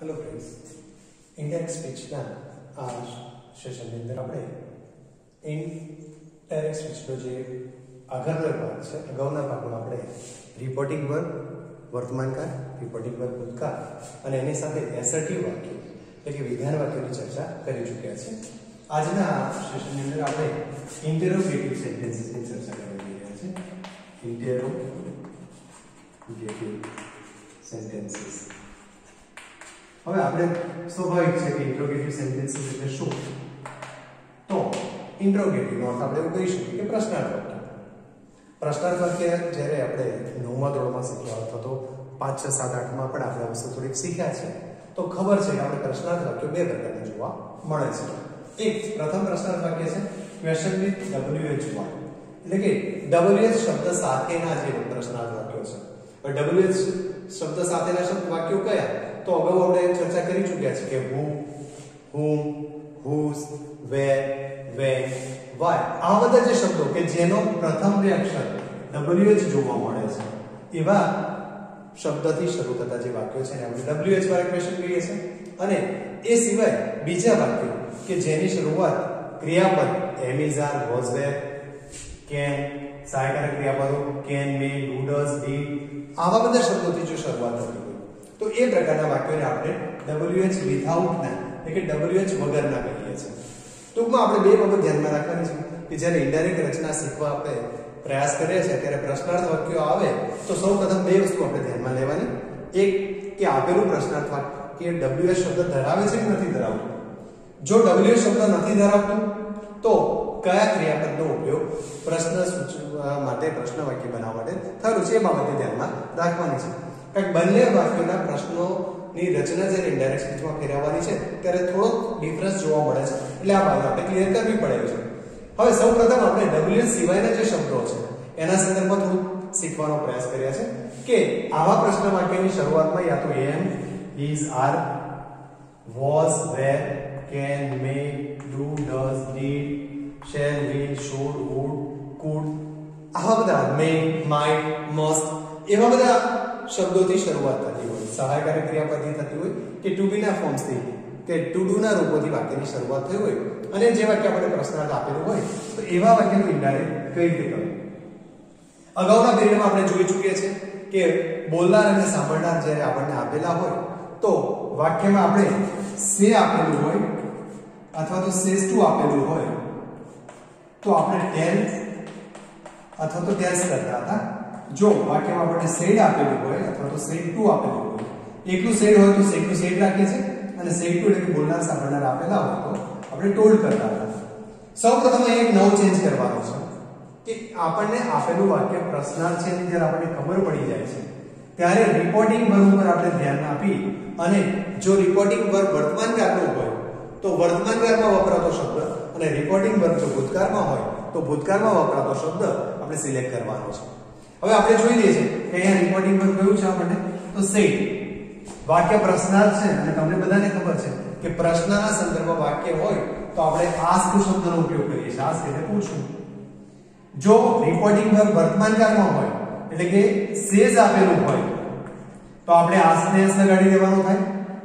Hello friends, indirect speech ना आ session ની અંદર આપણે ઇનડાયરેક્ટ સ્પીચ નો જે આગળનો ભાગ છે અગાઉના ભાગમાં આપણે રિપોર્ટિંગ વર્બ, વર્તમાનકાળ, રિપોર્ટિંગ વર્બ ભૂતકાળ અને એની સાથે એસર્ટિવ વાક્ય એટલે કે વિધાન વાક્યોની ચર્ચા કરી ચૂક્યા છે. આજના સેશનની અંદર આપણે ઇન્ટરોગેટિવ સેન્ટેન્સીસની ચર્ચા કરી રહ્યા છીએ. Interrogative sentences. હવે આપણે સ્વાભાવિક છે કે ઇન્ટ્રોગેટિવ સેન્ટેન્સીસ એટલે શું? તો ઇન્ટ્રોગેટિવ નો અર્થ આપણે એવું કહી શકીએ કે પ્રશ્નાર્થ વાક્ય. પ્રશ્નાર્થ વાક્ય જ્યારે આપણે 9મા ધોરણમાં શીખ્યા અથવા તો 5, 6, 7, 8માં પણ આપણે વસ્તુ થોડીક શીખ્યા છે તો ખબર છે કે આપણે પ્રશ્નાર્થ વાક્યો બે પ્રકારના જોવા મળે છે. એક પ્રથમ પ્રશ્નાર્થ વાક્ય છે ક્વેશ્ચન વિથ WH1 એટલે કે WH શબ્દ સાથેના જે પ્રશ્નાર્થ વાક્યો છે. WH શબ્દ સાથેના શબ્દ વાક્યો કયા? તો અગાઉ આપણે ચર્ચા કરી ચૂક્યા છે કે who, whom, whose, where, when, why આ બધા જે શબ્દો કે જેનો પ્રથમ બે અક્ષર WH જોવા મળે છે એવા શબ્દથી શરૂ થતા જે વાક્યો છે એને આપણે WH વાળા ક્વેશ્ચન કહીએ છીએ. અને એ સિવાય બીજા વાક્યો કે જેની શરૂઆત ક્રિયાપદ am, is, are, was, were, can, સહાયકારક ક્રિયાપદો can, may, do, does, did આવા બધા શબ્દોથી જો શરૂઆત થતી હોય તો એ પ્રકારના વાક્યોને આપણે WH વિથઆઉટ ના એટલે કે WH વગરના કહીએ છીએ. ટૂંકમાં આપણે બે બાબત ધ્યાનમાં રાખવાની છે કે જ્યારે ઇનડાયરેક્ટ રચના શીખવા આપણે પ્રયાસ કરીએ છીએ ત્યારે પ્રશ્નાર્થ વાક્યો આવે તો સૌપ્રથમ બે વસ્તુ આપણે ધ્યાનમાં લેવાની. એક કે આપેલું પ્રશ્નાર્થ વાક્ય WH શબ્દ ધરાવે છે કે નથી ધરાવતું. જો WH શબ્દ નથી ધરાવતું તો કયા ક્રિયાપદનો ઉપયોગ પ્રશ્ન સૂચવવા માટે પ્રશ્ન વાક્ય બનાવવા માટે થયું છે એ બાબતે ધ્યાનમાં રાખવાની છે. કારણ બંને વાક્યોના પ્રશ્નોની રચના જ્યારે ઇનડાયરેક્ટ સ્પીચમાં ફેરવવાની છે ત્યારે થોડો ડિફરન્સ જોવા મળે છે એટલે આ બાબત આપણે ક્લિયર કરવી પડે છે. હવે સૌપ્રથમ આપણે WH સિવાયના જે શબ્દો છે એના સંદર્ભમાં થોડું શીખવાનો પ્રયાસ કર્યા છે કે આવા પ્રશ્ન વાક્યની શરૂઆતમાં યા તો am, is, are, was, were, can, may, do, does, did, shall, will, should, would, could આવા બધા may, might, must એવા બધા શબ્દોથી શરૂઆત થતી હોય, સહાયકારક ક્રિયાપદથી થતી હોય કે ટુ બી ના ફોર્મ્સથી કે ટુ ડુ ના રૂપોથી વાક્યની શરૂઆત થઈ હોય અને જે વાક્ય આપણે પ્રશ્નાર્થ આપેલું હોય તો એવા વાક્યનું ઇનડાયરેક્ટ કઈ રીતે કરવું. અગાઉના પીરિયડમાં આપણે જોઈ ચૂક્યા છે કે બોલનાર અને સાંભળનાર જ્યારે આપણને આપેલા હોય તો વાક્યમાં આપણે સે આપેલું હોય અથવા તો સેઝ ટુ આપેલું હોય તો આપણે ટેલ અથવા તો ટેલ્સ કરતા હતા. જો વાક્યમાં આપણે સેડ આપેલું હોય અથવા તો સેડ ટુ આપેલું હોય, એકલું સેડ હોય તો સેડ ટુ સેડ રાખીએ છીએ અને સેડ ટુ એટલે કે બોલનાર સાંભળનાર આપેલા હોય તો આપણે ટોલ્ડ કરતા હતા. સૌપ્રથમ એક નવો ચેન્જ કરવાનો છે કે આપણને આપેલું વાક્ય પ્રશ્નાર્થ છે એની જ્યારે આપણને ખબર પડી જાય છે ત્યારે રિપોર્ટિંગ વર્બ પર આપણે ધ્યાન આપી અને જો રિપોર્ટિંગ વર્બ વર્તમાનકાળનો હોય તો વર્તમાનકાળમાં વપરાતો શબ્દ અને રિપોર્ટિંગ વર્બ જો ભૂતકાળમાં હોય તો ભૂતકાળમાં વપરાતો શબ્દ આપણે સિલેક્ટ કરવાનો છે. હવે આપણે જોઈ લઈએ છીએ કે અહીંયા રિપોર્ટિંગ વર્બ કયું છે આપણને તો સેડ. વાક્ય પ્રશ્નાર્થ છે અને તમને બધાને ખબર છે કે પ્રશ્નના સંદર્ભમાં વાક્ય હોય તો આપણે આસ્ક શબ્દનો ઉપયોગ કરીએ છીએ. આસ્ક એટલે પૂછવું. જો રિપોર્ટિંગ વર્બ વર્તમાનકાળમાં હોય એટલે કે સેઝ આપેલું હોય તો આપણે આસ્ક ને એસ લગાડી દેવાનું થાય.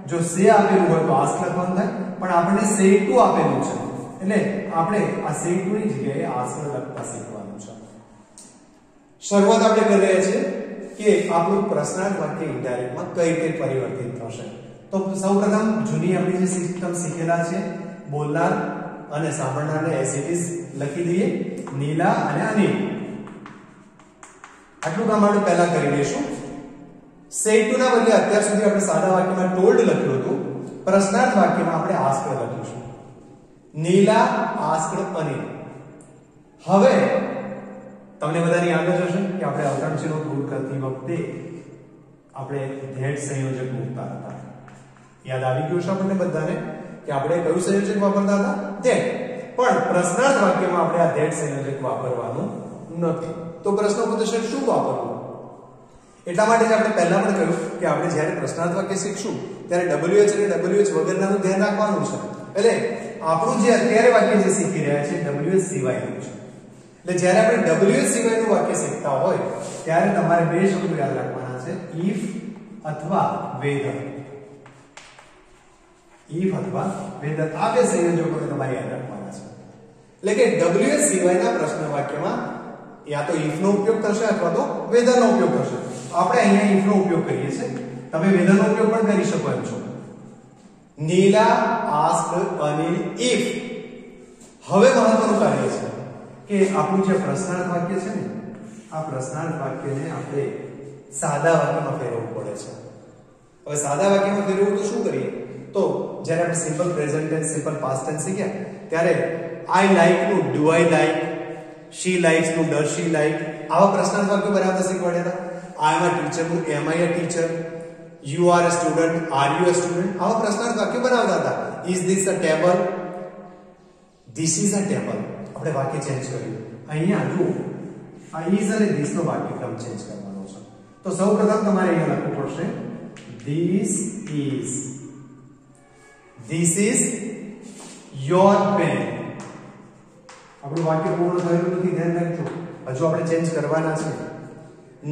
જો સે આપેલું હોય તો આસ્ક લખવાનું થાય. પણ આપણને સેડ ટુ આપેલું છે એટલે આપણે આ સેડ ટુ ની જગ્યાએ આસ્ક લખતા શીખવાનું છે. શરૂઆત આપણે કરી રહ્યા છીએ કે આપણું પ્રશ્નાર્થ વાક્ય ઇનડાયરેક્ટમાં કઈ રીતે પરિવર્તિત થશે. તો સૌપ્રથમ જૂની આપણી જે સિસ્ટમ શીખેલા છે બોલનાર અને સાંભળનારને એઝ ઇટ ઇઝ લખી દઈએ નીલા અને અનિલ. આટલું કામ આપણે પહેલા કરી લઈશું. સેડ ટુ ના બદલે અત્યાર સુધી આપણે સાદા વાક્યમાં ટોલ્ડ લખ્યું હતું, પ્રશ્નાર્થ વાક્યમાં આપણે આસ્ક લખીશું. નીલા આસ્કડ અનિલ. હવે તમને બધાને યાદ જ હશે કે આપણે અવતરણ ચિહ્નો દૂર કરતી વખતે આપણે ધેટ સંયોજક મૂકતા હતા. યાદ આવી ગયું છે આપણને બધાને કે આપણે કયું સંયોજક વાપરતા હતા? ધેટ. પણ પ્રશ્નાર્થ વાક્યમાં આપણે આ ધેટ સંયોજક વાપરવાનું નથી. તો પ્રશ્ન પૂછશે શું વાપરવું? એટલા માટે જ આપણે પહેલા પણ કહ્યું કે આપણે જ્યારે પ્રશ્નાર્થ વાક્ય શીખશું ત્યારે WH અને WH વગરનાનું ધ્યાન રાખવાનું છે. એટલે આપણું જે અત્યારે વાક્ય જે શીખી રહ્યા છે WH સિવાયનું છે. એટલે જ્યારે આપણે WH સિવાયનું વાક્ય શીખતા હોય ત્યારે તમારે બે શબ્દો યાદ રાખવાના છે, if અથવા whether. if અથવા whether આ બે સંયોજકોને તમારે યાદ રાખવાના છે. એટલે કે WH સિવાયના પ્રશ્ન વાક્યમાં યા તો if નો ઉપયોગ થશે અથવા તો whether નો ઉપયોગ થશે. આપણે અહીંયા if નો ઉપયોગ કરીએ છીએ. તમે whether નો ઉપયોગ પણ કરી શકો એમ છો. નીલા asked Anil if. હવે મહત્વનું કાર્ય છે કે આપણું જે પ્રશ્નાર્થ વાક્ય છે ને, આ પ્રશ્નાર્થ વાક્યને આપણે સાદા વાક્યમાં ફેરવવું પડે છે. હવે સાદા વાક્યમાં ફેરવવું તો શું કરીએ? તો જ્યારે આપણે simple present tense, simple past tense શીખ્યા ત્યારે I like નું do I like, she likes નું does she like, આવા પ્રશ્નાર્થ વાક્યો બનાવતા શીખવાડ્યા હતા. I am a teacher નું am I a teacher, you are a student, are you a student, આવા પ્રશ્નાર્થ વાક્યો બનાવતા હતા. Is this a table, this is a table. આપણે વાક્ય ચેન્જ કર્યું. અહીંયા જો આ is અને this નો વાક્યક્રમ ચેન્જ કરવાનો છે. તો સૌપ્રથમ તમારે અહીંયા લખવું પડશે this is your pen. આપણું વાક્ય પૂર્ણ થયેલું નથી, ધ્યાન રાખજો. હજુ આપણે ચેન્જ કરવાના છે.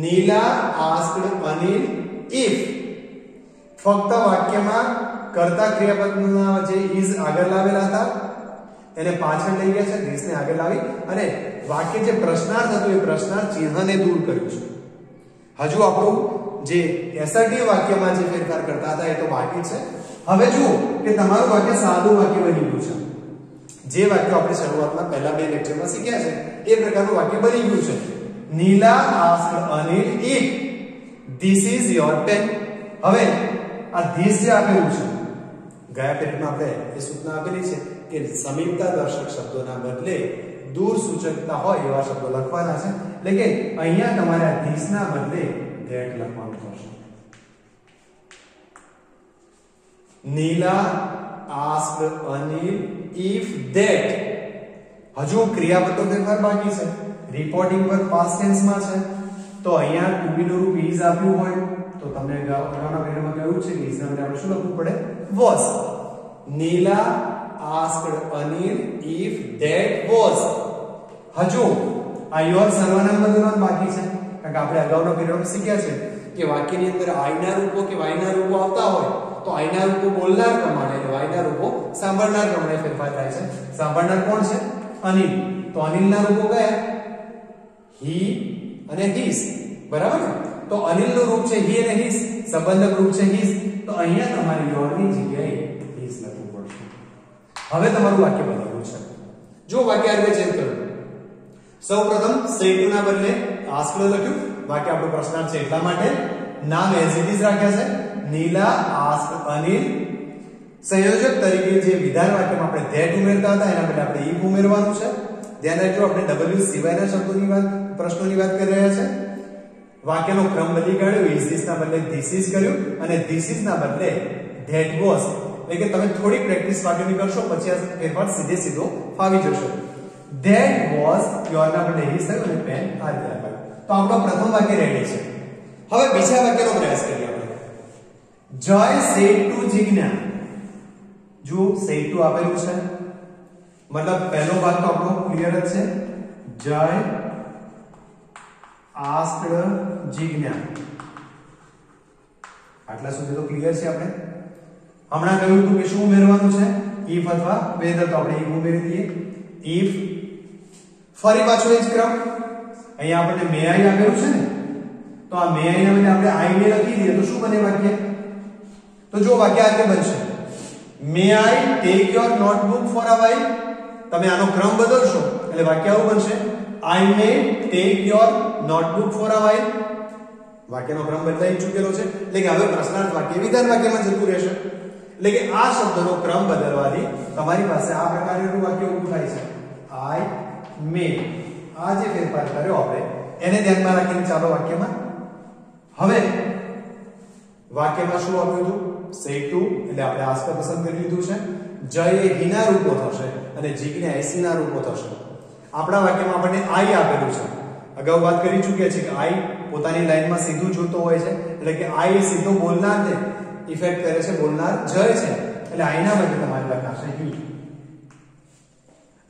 નીલા asked Anil if. ફક્ત વાક્યમાં કર્તા ક્રિયાપદના જે is આગળ લાવેલા હતા એને પાછળ લઈ ગયા છે, this ને આગળ લાવી અને વાક્ય જે પ્રશ્નાર્થ હતું એ પ્રશ્નાર્થ ચિહ્નને દૂર કર્યું છે. હજુ આપણું જે એસર્ટિવ વાક્યમાં જે ફેરફાર કરતા હતા એ તો બાકી છે. હવે જુઓ કે તમારું વાક્ય સાદું વાક્ય બની ગયું છે. જે વાક્ય આપણે શરૂઆતમાં પહેલા બે લેક્ચરમાં શીખ્યા છે એ પ્રકારનું વાક્ય બની ગયું છે. નીલા asked Anil if this is your pen. હવે આ this જે આપેલું છે, ગયા પેરેગ્રાફમાં આપણે એ સૂચના આપેલી છે કે સમીપતા દર્શક શબ્દોના બદલે દૂર સૂચકતા હોય એવા શબ્દો લખવાના છે. એટલે કે અહીંયા તમારે આ this ના બદલે that લખવાનું થશે. નીલા asked Anil if that. હજુ ક્રિયાપદનો ફેરફાર બાકી છે. રિપોર્ટિંગ પર પાસ્ટ ટેન્સ માં છે તો અહીંયા to be નું રૂપ is આપ્યું હોય તો તમને અગાઉના પેરેગ્રાફમાં કહ્યું છે કે is ના બદલે આપણે શું લખવું પડે? was. Neela asked Anil if that was. હજુ આ your સર્વનામ બદલવાનું બાકી છે કારણ કે આપણે અગાઉના પેરેગ્રાફમાં શીખ્યા છે કે વાક્યની અંદર I ના રૂપો કે Y ના રૂપો આવતા હોય તો I ના રૂપો બોલનાર પ્રમાણે અને Y ના રૂપો સાંભળનાર પ્રમાણે ફેરફાર થાય છે. સાંભળનાર કોણ છે? અનિલ. તો અનિલ ના રૂપો કયા? he અને his. બરાબર ને? તો અનિલ નું રૂપ છે he અને his, સંબંધક રૂપ છે his. તો અહીંયા તમારે your ની જગ્યાએ his લખવું પડશે. હવે તમારું વાક્ય બદલવું છે. જો વાક્ય આને ચેન્જ કરો. સૌપ્રથમ say to ના બદલે asked લખ્યું. વાક્ય આપણો પ્રશ્નાર્થ છે એટલા માટે નામ as it is રાખ્યા છે. નીલા asked Anil. સંયોજક તરીકે જે વિધાન વાક્યમાં આપણે that ઉમેરતા હતા એના બદલે આપણે if ઉમેરવાનું છે. ધ્યાન રાખજો આપણે W સિવાયના શબ્દોની વાત, પ્રશ્નોની વાત કરી રહ્યા છે. વાક્યનો ક્રમ બદલી કાઢ્યો. is this ના બદલે this is કર્યું અને this is ના બદલે that was. એટલે કે તમે થોડી પ્રેક્ટિસ વાક્યની કરશો પછી આ ફેરફાર સીધો ફાવી જશે. that was your ના બદલે his થયું અને pen આ રીતે લખાયું. તો આપણો પ્રથમ વાક્ય રેડી છે. હવે બીજા વાક્યનો પ્રયાસ કરીએ આપણે. Joy said to Jigna. જો said to આપેલું છે મતલબ પહેલો ભાગ તો આપણો ક્લિયર જ છે. Joy asked Jigna. આટલા સુધી તો ક્લિયર છે. આપણે હમણાં કહ્યું હતું કે શું ઉમેરવાનું છે? if અથવા whether. તો આપણે if ઉમેરી દઈએ. if. ફરી પાછો એ જ ક્રમ. અહીંયા આપણને may I આપેલું છે ને તો આ may I ના બદલે આપણે I may લખી દઈએ તો શું બને વાક્ય? તો જો વાક્ય આ રીતે બનશે. may I take your notebook for a while. તમે આનો ક્રમ બદલશો એટલે વાક્ય આવું બનશે. I may take your notebook for a while. વાક્યનો ક્રમ બદલાઈ ચૂકેલો છે એટલે કે હવે પ્રશ્નાર્થ વાક્ય વિધાન વાક્યમાં જતું રહેશે. એટલે કે આ શબ્દનો ક્રમ બદલવાથી તમારી પાસે આ પ્રકારનું વાક્ય ઊભું થાય છે. I may. આ જે ફેરફાર કર્યો આપણે એને ધ્યાનમાં રાખીને ચાલો વાક્યમાં. હવે વાક્યમાં શું આપ્યું હતું? say to એટલે આપણે આસ્કર પસંદ કરી લીધું છે. જય એ he ના રૂપો થશે અને જીગ્ને s ના રૂપો થશે. આપણા વાક્યમાં આપણને I આપેલું છે. અગાઉ વાત કરી ચૂક્યા છે કે I પોતાની લાઈનમાં સીધું જોતો હોય છે એટલે કે I એ સીધો બોલનારને ઇફેક્ટ કરે છે. બોલનાર જય છે એટલે I ના બદલે તમારે લખાશે he.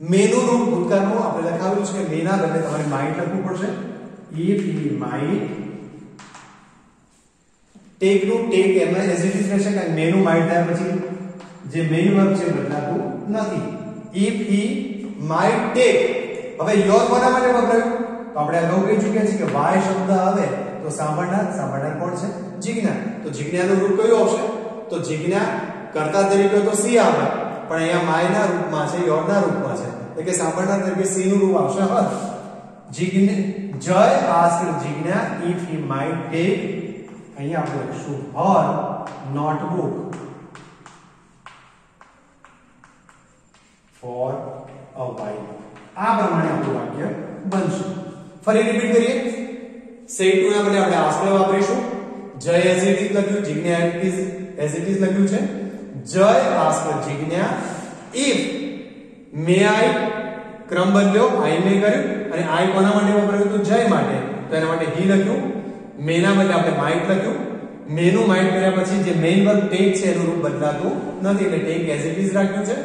may નું રૂપ ભૂતકાળનું આપણે લખાવ્યું છે કે may ના બદલે તમારે might લખવું પડશે. if he might. take નું take M as it is રહેશે કારણ may નું might થયા પછી જે મેઇન વર્બ છે બદલાતું નથી. if he might take, હવે યોર કોના માટે વપરાયું? તો આપણે અગાઉ કહી ચૂક્યા છીએ કે why શબ્દ આવે તો સાંભળનાર કોણ છે? જિજ્ઞા. તો જિજ્ઞાનું રૂપ કયું આવશે? તો જિજ્ઞા કર્તા તરીકે તો સી આવે, પણ અહીંયા માય ના રૂપમાં છે, યોર ના રૂપમાં છે, એટલે કે સાંભળનાર તરીકે સી નું રૂપ આવશે હર. જય asked Jigna if he might take, અહીંયા આપણે લખશું her notebook for a while. આ પ્રમાણે આપણું વાક્ય બનશે. ફરી રિપીટ કરીએ. say to ના બદલે આપણે asked વાપરીશું. જય as it is લખ્યું, જિજ્ઞા as it is લખ્યું છે. જય asked Jigna if may I, ક્રમ બદલ્યો, I may કર્યું, અને I કોના માટે વપરાયું? તો જય માટે, તો એના માટે he લખ્યું. may ના બદલે આપણે might લખ્યું. may નું might કર્યા પછી જે મેઇન વર્બ take છે એનું રૂપ બદલાતું નથી, એટલે take as it is રાખ્યું છે.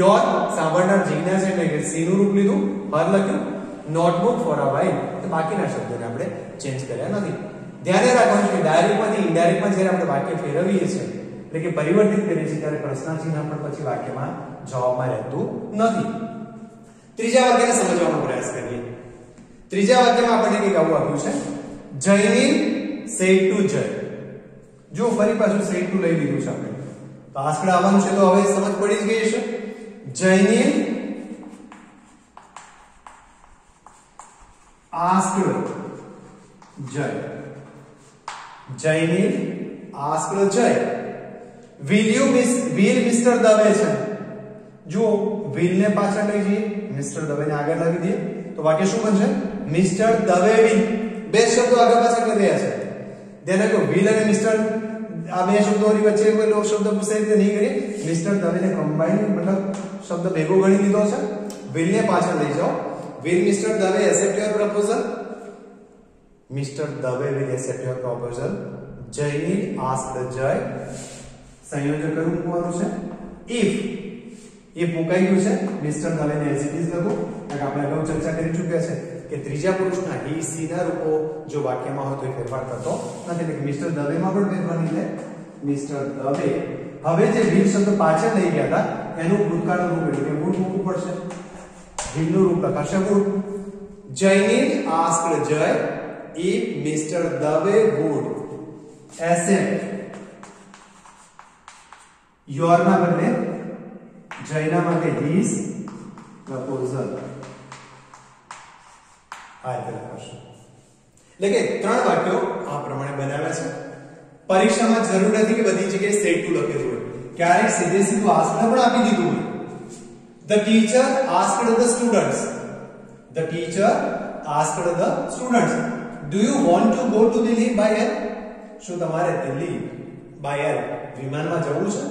યોર સાંભળનાર જિજ્ઞા છે એટલે કે સી નું રૂપ લીધું, હર લખ્યું. નોટબુક ફોર અ વાઇલ, તો બાકીના શબ્દોને આપણે ચેન્જ કર્યા નથી. ધ્યાને રાખવાનું છે કે ડાયરેક્ટમાંથી ઇનડાયરેક્ટમાં જ્યારે આપણે વાક્ય ફેરવીએ છીએ, એટલે કે પરિવર્તિત કરીએ છીએ, ત્યારે પ્રશ્ન ચિહ્ન પણ પછી વાક્યમાં જવાબમાં રહેતું નથી. ત્રીજા વાક્યને સમજવાનો પ્રયાસ કરીએ. ત્રીજા વાક્યમાં આપણને કંઈક આવું આપ્યું છે. જયનીલ સેડ ટુ જય. જો ફરી પાછું સેડ ટુ લઈ લીધું છે આપણે, તો આસ્કડ આવવાનું છે, તો હવે સમજ પડી જ ગઈ છે. જયનીલ asked જય. જયનીલ asked જય. will મિસ્ટર દવે છે. જો will ને પાછળ લઈ જઈએ, મિસ્ટર દવે ને આગળ લાવી દઈએ, તો વાક્ય શું બનશે? Mister Dave will. બે શબ્દો આગળ પાછળ કરી રહ્યા છે. ધ્યાન રાખો, will અને મિસ્ટર આ બે શબ્દોની વચ્ચે કોઈ લો શબ્દ પૂછાય રીતે નહીં કરીએ. મિસ્ટર દવેને કમ્બાઈન મતલબ શબ્દ ભેગો ગણી લીધો છે. will ને પાછળ લઈ જાઓ. will Mr. Dave accept your proposal? Mr. Dave will accept your proposal. Jainil asked Jay. સંયોજક કરું મૂકવાનું છે. if મુકાઈ ગયું છે, Mr. Dave ને as it is લખો. આપણે અગાઉ ચર્ચા કરી ચૂક્યા છે કે ત્રીજા પુરુષના he she ના રૂપો જો વાક્યમાં હોય તો ફેરફાર કરતો નથી, એટલે કે મિસ્ટર દવે માં પણ ફેરફાર નહીં થાય. મિસ્ટર દવે હવે જે will શબ્દ પાછળ લઈ ગયા હતા એનું ભૂતકાળનું રૂપ એટલે કે would મૂકવું પડશે. will નું રૂપ લખાશે would. Jainil asked Jay if Mr. Dave would accept your ના બદલે જયના માટે his proposal. આ રીતે લખાશે. એટલે કે ત્રણ વાક્યો આ પ્રમાણે બનાવ્યા છે. પરીક્ષામાં જરૂર નથી કે બધી જગ્યાએ સેટ ટુ લખેલું હોય, ક્યારેક સીધે સીધું આસ્કડ પણ આપી દીધું હોય. The teacher asked the students. The teacher asked the students, do you want to go to Delhi by air? શું તમારે દિલ્હી by air વિમાનમાં જવું છે?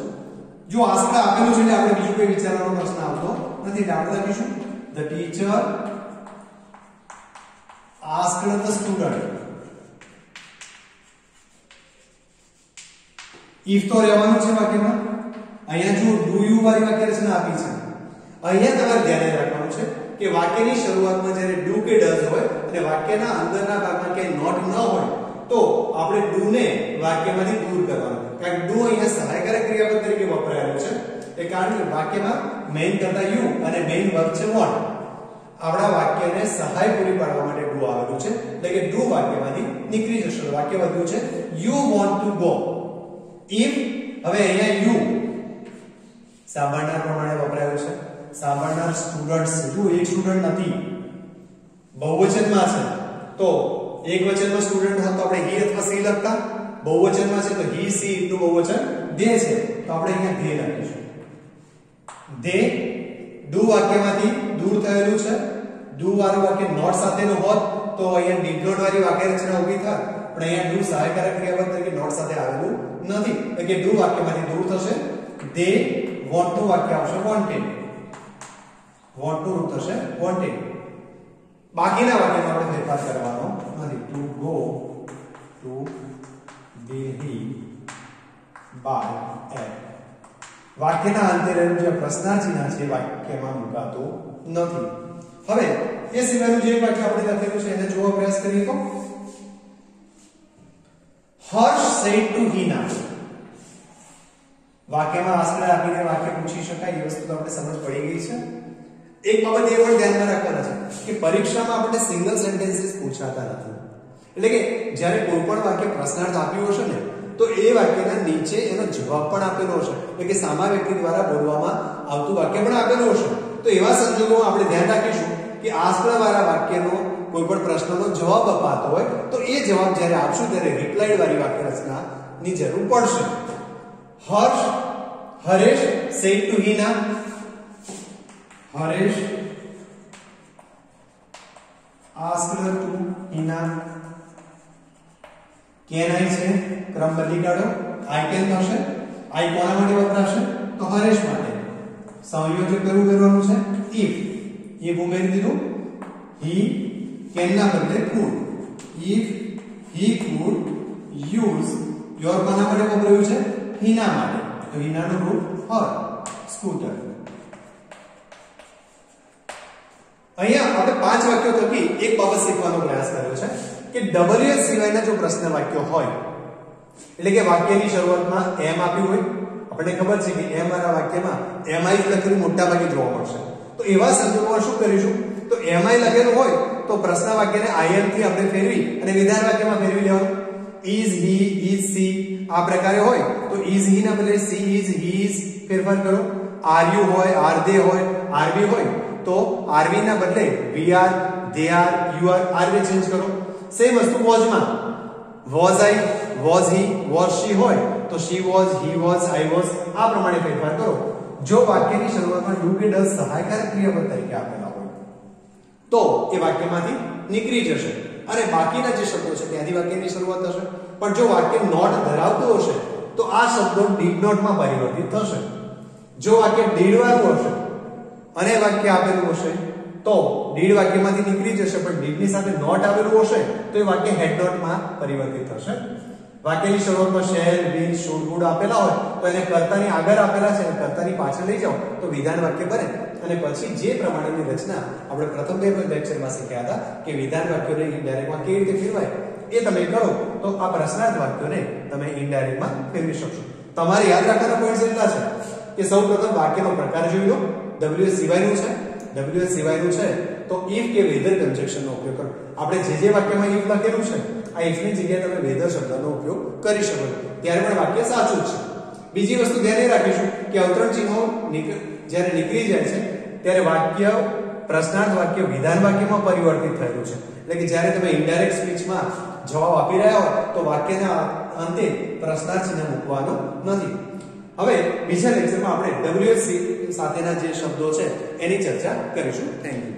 જો આસ્કડ આપેલું છે એટલે આપણે બીજું કોઈ વિચારવાનો પ્રશ્ન આવતો નથી, એટલે આપણે લખીશું the teacher asked the student. if તો રહેવાનું છે વાક્યમાં. અહીંયા જો do you વાળી વાક્ય રચના આપી છે. અહીંયા તમારે ધ્યાન રાખવાનું છે કે વાક્યની શરૂઆતમાં જ્યારે do કે does હોય અને વાક્યના અંદરના ભાગમાં કે not ન હોય તો આપણે do ને વાક્યમાંથી દૂર કરવાનું. કારણ કે do અહીંયા સહાયકારક ક્રિયાપદ તરીકે વપરાયેલું છે. એ કારણ કે વાક્યમાં મેઇન કરતા you અને મેઇન વર્બ છે want. આપણા વાક્યને સહાય પૂરી પાડવા માટે do આવેલું છે, એટલે કે do વાક્યમાંથી નીકળી જશે. વાક્ય વધ્યું છે you want to go. if હવે અહીંયા you સાંભળનાર પ્રમાણે વપરાયું છે. સાંભળનાર સ્ટુડન્ટ્સ છે. જો એક સ્ટુડન્ટ નથી, બહુવચનમાં છે, તો એકવચનમાં સ્ટુડન્ટ હોત તો આપણે he અથવા she લખતા. બહુવચનમાં છે તો he she નું બહુવચન they છે, તો આપણે અહીંયા they લખીશું. they do વાક્યમાંથી દૂર થયેલું છે. do વાળું વાક્ય not સાથેનું હોત તો અહીંયા did not વાળી વાક્ય રચના ઊભી થાય, પણ અહીંયા do સહાયકારક ક્રિયાપદ તરીકે not સાથે આવેલું નથી, એટલે કે do વાક્યમાંથી દૂર થશે. they want નું વાક્ય આવશે wanted. want નું રૂપ થશે wanted. બાકીના વાક્યમાં આપણે ફેરફાર કરવાનો નથી. to go to Delhi by air. વાક્યના અંતે રહેલું જે પ્રશ્નાર્થ ચિહ્ન છે વાક્યમાં મુકાતું નથી. હવે એ સિવાયનું જે વાક્ય આપણે લખેલું છે એને જોવા પ્રયાસ કરીએ તો Harsh said to Hina. વાક્યમાં આશ્રય આપીને વાક્ય પૂછી શકાય એ વસ્તુ તો આપણે સમજ પડી ગઈ છે. એક બાબત એ પણ ધ્યાનમાં રાખવાના છે કે પરીક્ષામાં આપણે સિંગલ સેન્ટેન્સીસ પૂછાતા નથી. એટલે કે જ્યારે કોઈ પણ વાક્ય પ્રશ્નાર્થ આપ્યું હશે ને તો એ વાક્યના નીચે એનો જવાબ પણ આપેલો હશે. એટલે કે સામા વ્યક્તિ દ્વારા બોલવામાં આવતું વાક્ય પણ આપેલું હશે. તો એવા સંજોગોમાં આપણે ધ્યાન રાખીશું કે આશ્રયવાળા વાક્યનો કોઈ પણ પ્રશ્નનો જવાબ અપાતો હોય તો એ જવાબ જ્યારે આપશું ત્યારે રિપ્લાઇડ વાળી વાક્ય રચનાની જરૂર પડશે. Harish said to Hina. Harish asked to Hina. Can I છે ક્રમ બદલી કાઢો. I can થશે. I કોના માટે વપરાશે તો હરેશ માટે. સંયોજક કરવાનું છે if ઉમેરી દીધું. he can ના બદલે could. if he could use your કોના માટે વપરાયું છે હિના માટે તો હિનાનું રૂપ her સ્કૂટર. અહીંયા આપણે 5 વાક્યો થકી એક બાબત શીખવાનો પ્રયાસ કર્યો છે કે WH સિવાયના જો પ્રશ્ન વાક્યો હોય એટલે કે વાક્યની શરૂઆતમાં એમ આપ્યું હોય, આપણને ખબર છે કે એમ વાળા વાક્યમાં એમઆઈ લખેલું મોટા ભાગે જોવા મળશે. તો એવા સંજોગોમાં શું કરીશું તો એમઆઈ લખેલું હોય તો પ્રશ્ન વાક્યને આઈએમ થી આપણે ફેરવી અને વિધાન વાક્યમાં ફેરવી લેવાનું. is he is she આ પ્રકારે હોય તો is he ના બદલે she is he is ફેરફાર કરો. are you હોય are they હોય are we હોય તો are we ના બદલે we are they are you are we change કરો. સેમ વસ્તુ was માં was I was he was she હોય તો she was he was I was આ પ્રમાણે ફેરફાર કરો. જો વાક્યની શરૂઆતમાં do કે does સહાયકારક ક્રિયાપદ તરીકે આપેલા હોય તો એ વાક્યમાંથી નીકળી જશે અને બાકીના જે શબ્દો છે ત્યાંથી વાક્યની શરૂઆત થશે. પણ જો વાક્ય નોટ ધરાવતું હશે તો આ શબ્દો ડીડ નોટ માં પરિવર્તિત થશે. જો વાક્ય ડીડ વાળું હશે અને વાક્ય આપેલું હશે તો ડીડ વાક્યમાંથી નીકળી જશે પણ ડીડની સાથે નોટ આવેલું હશે તો એ વાક્ય હેડ નોટ માં પરિવર્તિત થશે. વાક્યની શરૂઆતમાં શેલ વિલ શુડ વુડ આપેલા હોય તો એને કર્તાની આગળ આપેલા છે અને કર્તાની પાછળ લઈ જાઓ તો વિધાન વાક્ય બને. અને પછી જે પ્રમાણેની રચના આપણે પ્રથમ બે લેક્ચરમાં શીખ્યા હતા કે વિધાન વાક્યોને ઇનડાયરેક્ટમાં કેવી રીતે ફેરવાય એ તમે કરો તો આ પ્રશ્નાર્થ વાક્યોને તમે ઇનડાયરેક્ટમાં ફેરવી શકશો. તમારે યાદ રાખવાના પોઈન્ટ્સ એટલા છે કે સૌપ્રથમ વાક્યનો પ્રકાર જોઈ લો. WH સિવાયનું છે WH સિવાયનું છે તો if કે વેધર કન્જક્શનનો ઉપયોગ કરો. આપણે જે વાક્યમાં if લખેલું છે આ if ની જગ્યાએ તમે વેધર શબ્દનો ઉપયોગ કરી શકો ત્યારે પણ વાક્ય સાચું જ છે. બીજી વસ્તુ ધ્યાને રાખીશું કે અવતરણ ચિહ્નો જ્યારે નીકળી જાય છે ત્યારે વાક્ય પ્રશ્નાર્થ વાક્ય વિધાન વાક્યમાં પરિવર્તિત થયેલું છે. એટલે કે જ્યારે તમે ઇનડાયરેક્ટ સ્પીચમાં જવાબ આપી રહ્યા હો તો વાક્યના અંતે પ્રશ્નાર્થ ચિહ્ન મૂકવાનો નથી. હવે બીજા લેક્ચરમાં આપણે WH સાથેના જે શબ્દો છે એની ચર્ચા કરીશું. Thank you.